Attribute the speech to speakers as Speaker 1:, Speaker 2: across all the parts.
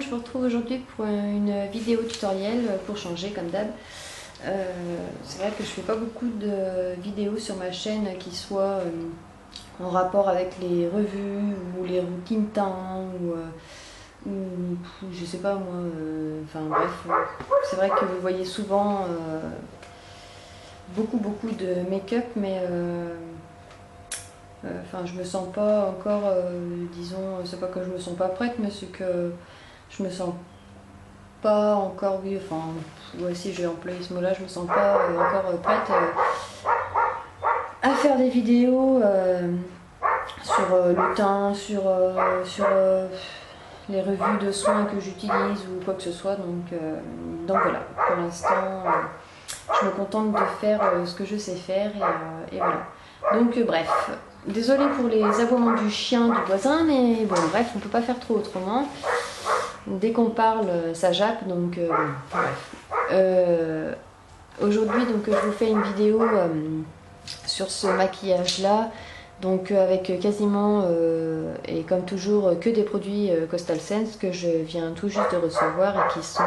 Speaker 1: je vous retrouve aujourd'hui pour une vidéo tutoriel pour changer comme d'hab. C'est vrai que je fais pas beaucoup de vidéos sur ma chaîne qui soient en rapport avec les revues ou les routines teint ou je sais pas moi, enfin bref, c'est vrai que vous voyez souvent beaucoup de make-up, mais enfin je me sens pas encore, disons, c'est pas que je me sens pas prête, mais c'est que je me sens pas encore, oui, enfin, ouais, si je vais employer ce mot-là, je me sens pas encore prête à faire des vidéos sur le teint, sur les revues de soins que j'utilise ou quoi que ce soit. Donc voilà, pour l'instant, je me contente de faire ce que je sais faire et voilà. Donc bref, désolée pour les aboiements du chien du voisin, mais bon, bref, on peut pas faire trop autrement. Dès qu'on parle, ça jappe, donc bref. Aujourd'hui, donc, je vous fais une vidéo sur ce maquillage-là, donc avec quasiment, et comme toujours, que des produits Coastal Scents que je viens tout juste de recevoir et qui sont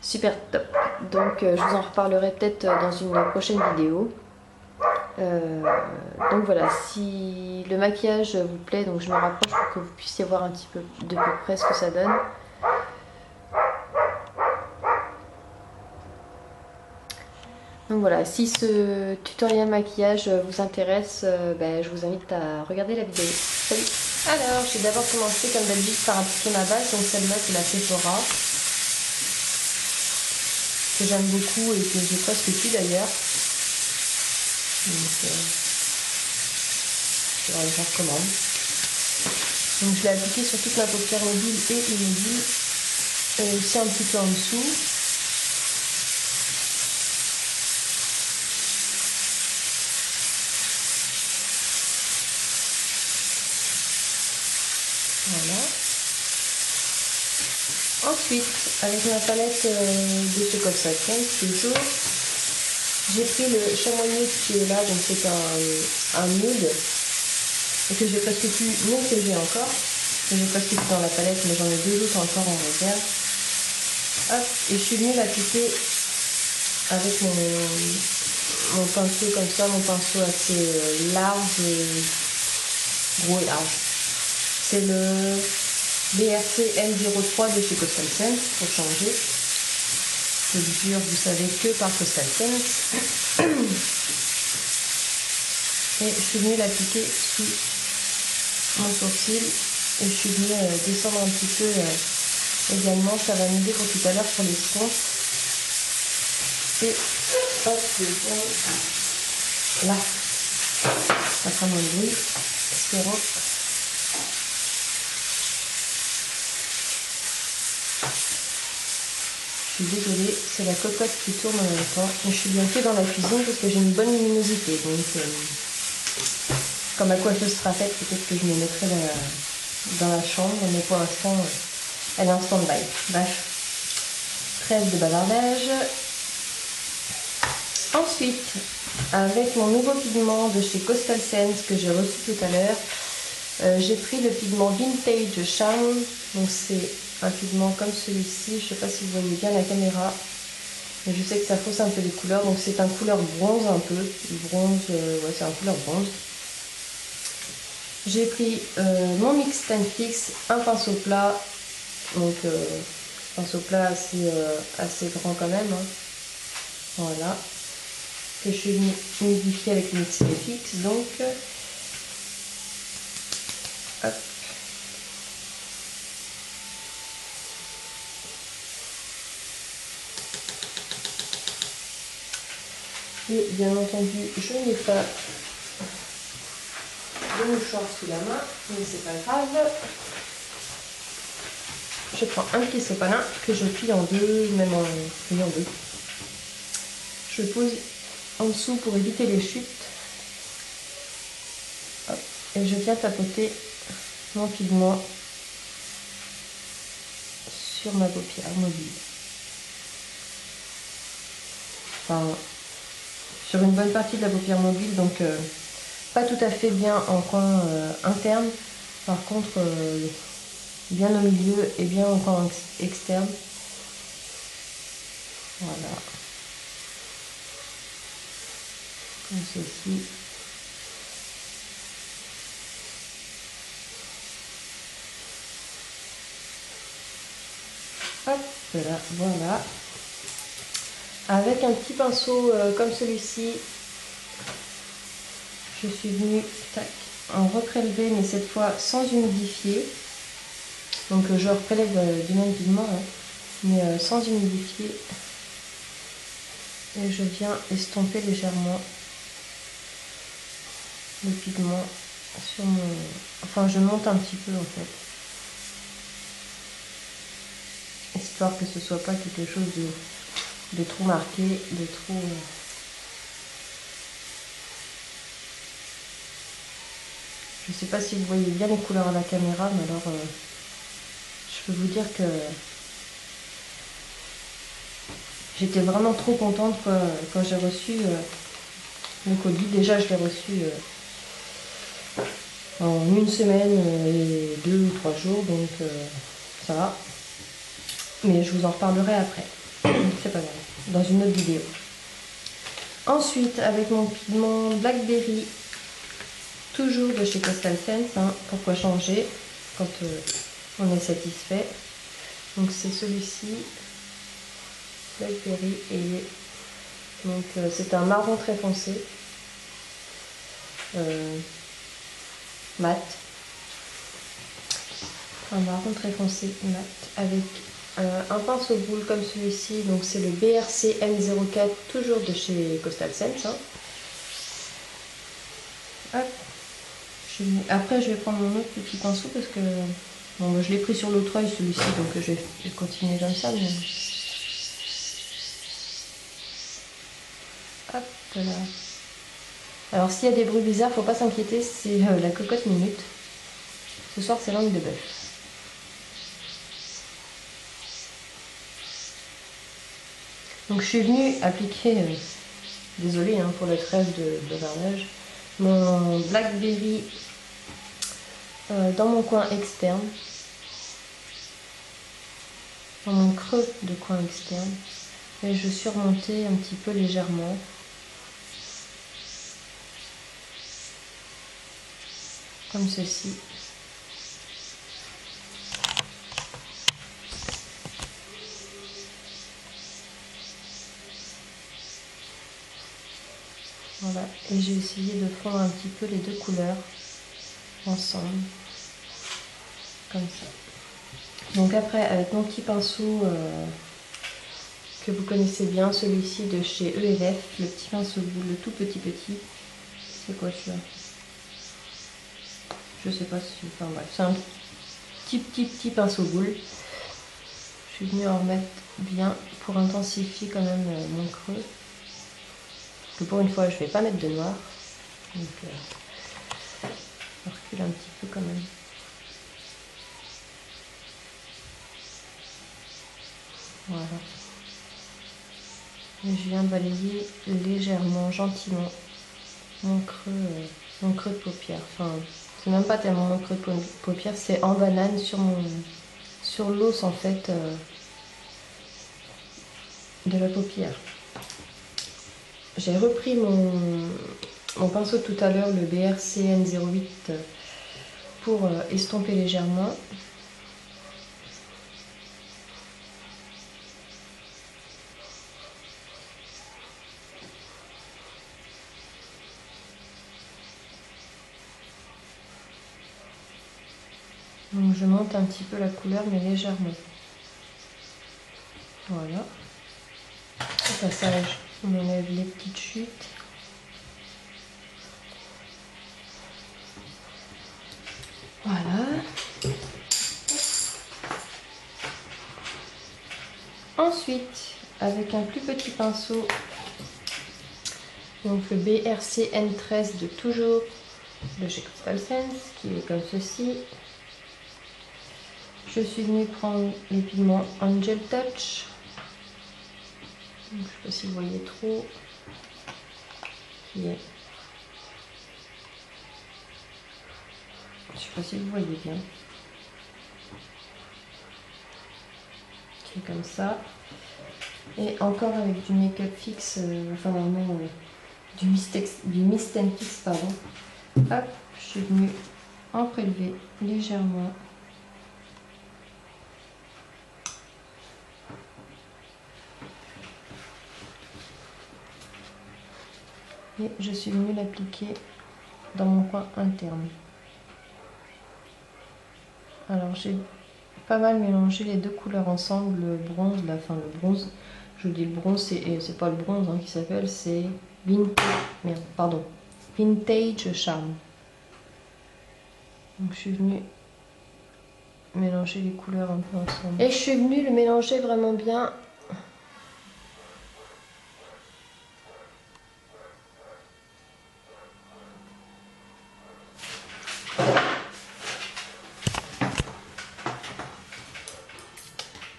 Speaker 1: super top. Donc je vous en reparlerai peut-être dans une prochaine vidéo. Donc voilà, si le maquillage vous plaît, donc je me rapproche pour que vous puissiez voir un petit peu de peu près ce que ça donne. Donc voilà, si ce tutoriel maquillage vous intéresse, je vous invite à regarder la vidéo. Salut! Alors, j'ai d'abord commencé comme d'habitude par appliquer ma base, donc celle-là c'est la Sephora, que j'aime beaucoup et que j'ai presque plus d'ailleurs. Donc je recommande. Donc je l'ai appliqué sur toute ma paupière mobile et immobile, et aussi un petit peu en dessous. Voilà. Ensuite, avec ma palette de chez Coastal Scents, toujours, j'ai pris le chamoigné qui est là, donc c'est un nude, et que j'ai presque plus, mais que j'ai encore, que j'ai presque plus dans la palette, mais j'en ai deux autres encore en réserve. Hop, et je suis venue l'appliquer avec mon pinceau comme ça, mon pinceau assez large, gros et large. C'est le BRC M03 de chez Coastal Scents, pour changer. Je vous jure, vous savez que par Coastal Scents. Et je suis venue l'appliquer sous mon sourcil et je suis venue descendre un petit peu également. Ça va m'aider pour tout à l'heure pour les soins. Et hop, le fond. Là, ça fera moins de bruit, espérons. Je suis désolée, c'est la cocotte qui tourne en même temps. Je suis bien fait dans la cuisine parce que j'ai une bonne luminosité. Donc, quand ma coiffeuse sera faite, peut-être que je me mettrai dans la chambre. Mais pour l'instant, elle est en stand-by. Bref, trêve de bavardage. Ensuite, avec mon nouveau pigment de chez Coastal Scents que j'ai reçu tout à l'heure, j'ai pris le pigment Vintage Charm. Donc c'est un pigment comme celui-ci, je ne sais pas si vous voyez bien la caméra, mais je sais que ça fausse un peu les couleurs, donc c'est un couleur bronze un peu, bronze, ouais c'est un couleur bronze. J'ai pris mon Mix Tan Fix, un pinceau plat, donc pinceau plat assez grand quand même, hein. Voilà, que je suis venue humidifier avec le Mix Tan Fix, donc hop. Et bien entendu, je n'ai pas de mouchoir sous la main, mais c'est pas grave. Je prends un petit sopalin que je plie en deux, même en plie en deux. Je pose en dessous pour éviter les chutes. Hop. Et je viens tapoter mon pigment sur ma paupière mobile. Enfin, sur une bonne partie de la paupière mobile, donc pas tout à fait bien en coin interne. Par contre,
Speaker 2: bien au milieu et bien au coin externe. Voilà. Comme ceci. Hop là, voilà. Avec un petit pinceau comme celui-ci, je suis venue en reprélever, mais cette fois sans humidifier. Donc je reprélève du même pigment, hein, mais sans humidifier. Et je viens estomper légèrement le pigment sur mon... Enfin, je monte un petit peu en fait. Histoire que ce soit pas quelque chose de trop marqué, de trop... Je sais pas si vous voyez bien les couleurs à la caméra, mais alors je peux vous dire que j'étais vraiment trop contente quand j'ai reçu le colis. Déjà, je l'ai reçu en une semaine et 2 ou 3 jours, donc ça va. Mais je vous en reparlerai après. C'est pas grave, dans une autre vidéo. Ensuite, avec mon pigment Blackberry, toujours de chez Coastal Scents, hein, pourquoi changer quand on est satisfait. Donc c'est celui-ci, Blackberry, et donc c'est un marron très foncé, mat, un marron très foncé mat avec un pinceau boule comme celui-ci. Donc c'est le BRC M04, toujours de chez Coastal Scents. Hein. Hop. Après, je vais prendre mon autre petit pinceau parce que bon, je l'ai pris sur l'autre œil celui-ci, donc je vais continuer comme ça. Mais... Hop là. Alors s'il y a des bruits bizarres, faut pas s'inquiéter, c'est la cocotte minute. Ce soir, c'est langue de bœuf. Donc je suis venue appliquer, désolée hein, pour la trêve de bavardage, mon Blackberry dans mon coin externe, dans mon creux de coin externe, et je surmontais un petit peu légèrement. Comme ceci. Voilà, et j'ai essayé de fondre un petit peu les deux couleurs ensemble, comme ça. Donc après, avec mon petit pinceau que vous connaissez bien, celui-ci de chez ELF, le petit pinceau boule, le tout petit. C'est quoi celui-là? Je sais pas si... Enfin bref, c'est un petit pinceau boule. Je suis venue en remettre bien pour intensifier quand même mon creux. Parce que pour une fois, je vais pas mettre de noir. Donc, je recule un petit peu quand même. Voilà. Et je viens balayer légèrement, gentiment, mon creux de paupière. Enfin, c'est même pas tellement mon creux de paupière, c'est en banane sur l'os en fait de la paupière. J'ai repris mon pinceau de tout à l'heure, le BRC N08, pour estomper légèrement. Donc je monte un petit peu la couleur, mais légèrement. Voilà. Au passage, on enlève les petites chutes. Voilà. Ensuite, avec un plus petit pinceau, donc le BRC N13 de toujours de chez Coastal Scents, qui est comme ceci. Je suis venue prendre les pigments Angel Touch. Donc, je ne sais pas si vous voyez trop. Qui est... Je ne sais pas si vous voyez bien. comme ça. Et encore avec du make-up fixe, enfin non, du Mist Fix, pardon. Hop, je suis venue en prélever légèrement. Et je suis venue l'appliquer dans mon coin interne. Alors j'ai pas mal mélangé les deux couleurs ensemble, le bronze, la fin le bronze. Je vous dis le bronze, c'est pas le bronze hein, qui s'appelle, c'est Vintage Charm. Donc je suis venue mélanger les couleurs un peu ensemble. Et je suis venue le mélanger vraiment bien.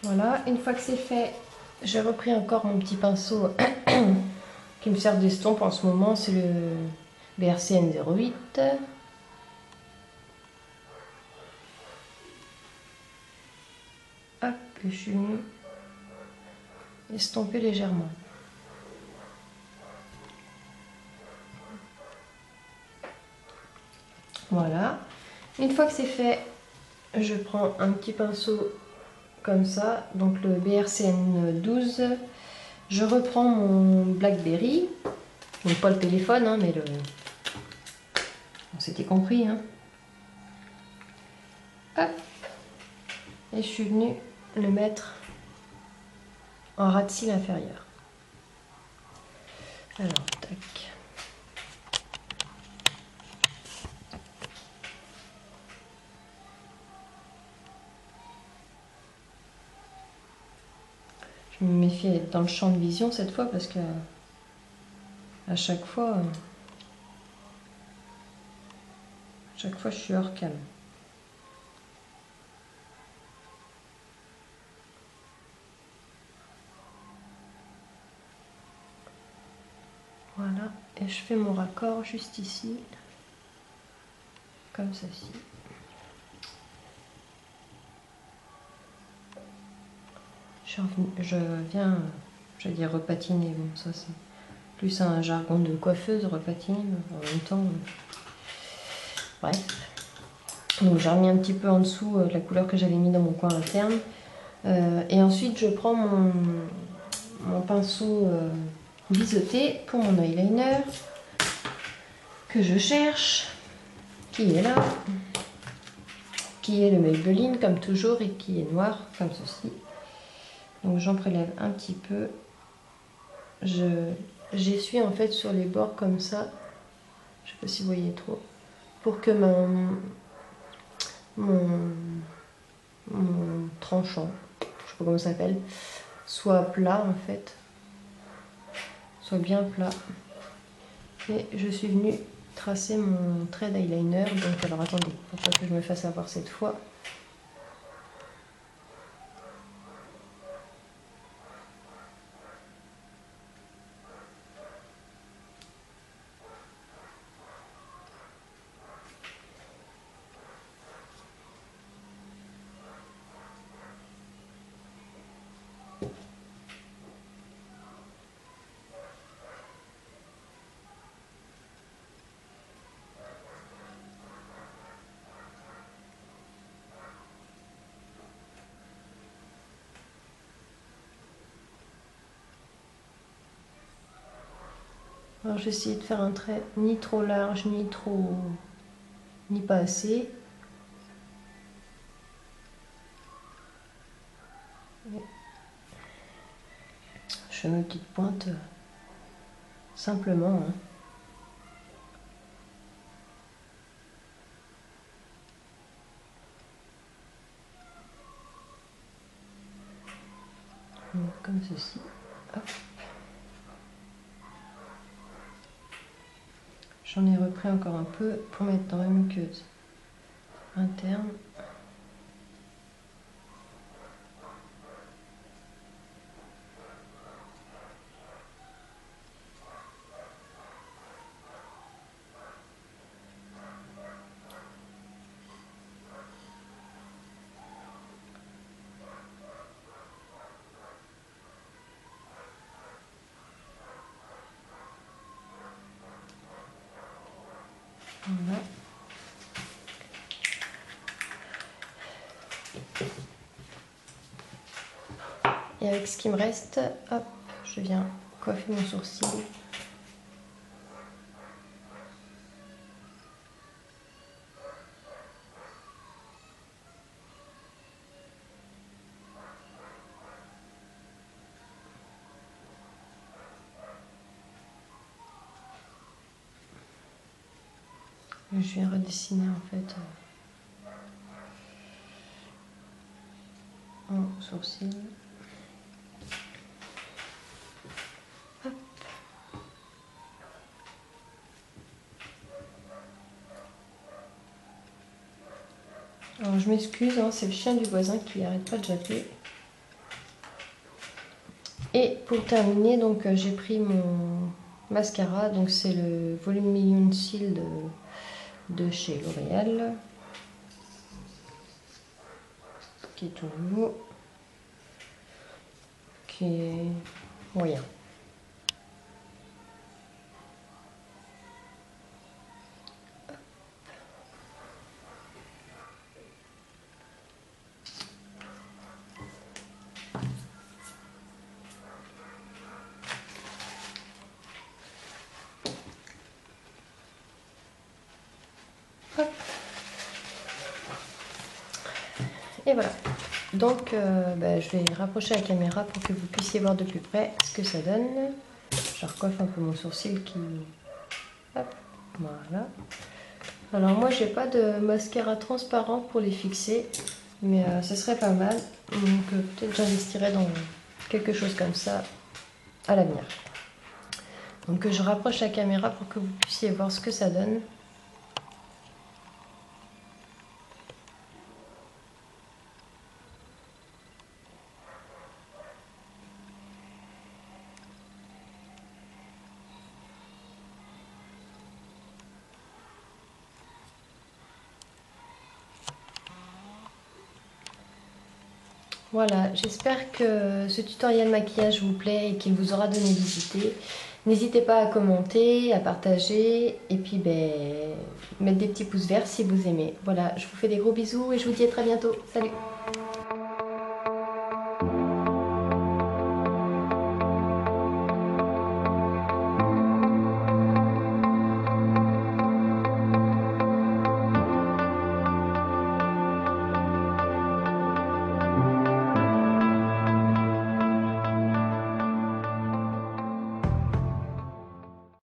Speaker 2: Voilà, une fois que c'est fait, j'ai repris encore mon petit pinceau qui me sert d'estompe en ce moment, c'est le BRCN 08. Hop, et je suis venue estomper légèrement. Voilà, une fois que c'est fait, je prends un petit pinceau comme ça, donc le BRCN 12. Je reprends mon Blackberry, donc pas le téléphone, hein, mais le... On s'était compris. Hein. Hop, et je suis venue le mettre en ras de cils inférieur. Alors, tac. Je me méfie d'être dans le champ de vision cette fois parce que à chaque fois je suis hors cam. Voilà, et je fais mon raccord juste ici, comme ceci. Je viens, j'allais dire repatiner, bon ça c'est plus un jargon de coiffeuse, repatiner, mais en même temps, bref. Donc j'ai remis un petit peu en dessous la couleur que j'avais mis dans mon coin interne. Et ensuite je prends mon pinceau biseauté pour mon eyeliner que je cherche, qui est là, qui est le Maybelline comme toujours et qui est noir comme ceci. Donc j'en prélève un petit peu. J'essuie en fait sur les bords comme ça. Je sais pas si vous voyez trop. Pour que mon tranchant, je sais pas comment ça s'appelle, soit plat en fait. Soit bien plat. Et je suis venue tracer mon trait d'eyeliner. Donc alors attendez, pour pas que je me fasse avoir cette fois. Alors j'ai essayé de faire un trait ni trop large, ni pas assez. Je fais mes petites pointes simplement. Hein. Comme ceci. Hop. J'en ai repris encore un peu pour mettre dans la muqueuse interne. Voilà. Et avec ce qui me reste, hop, je viens coiffer mon sourcil. Je viens redessiner en fait mon sourcil. Hop. Alors je m'excuse, hein, c'est le chien du voisin qui arrête pas de japper. Et pour terminer, donc j'ai pris mon mascara, donc c'est le Volume Million Seal de chez L'Oréal, qui est tout nouveau, qui est moyen. Hop. Et voilà. Donc je vais rapprocher la caméra pour que vous puissiez voir de plus près ce que ça donne. Je recoiffe un peu mon sourcil qui... Hop, voilà. Alors moi j'ai pas de mascara transparent pour les fixer, mais ce serait pas mal. Donc peut-être j'investirai dans quelque chose comme ça à l'avenir. Donc je rapproche la caméra pour que vous puissiez voir ce que ça donne. Voilà, j'espère que ce tutoriel maquillage vous plaît et qu'il vous aura donné des idées. N'hésitez pas à commenter, à partager et puis mettre des petits pouces verts si vous aimez. Voilà, je vous fais des gros bisous et je vous dis à très bientôt. Salut!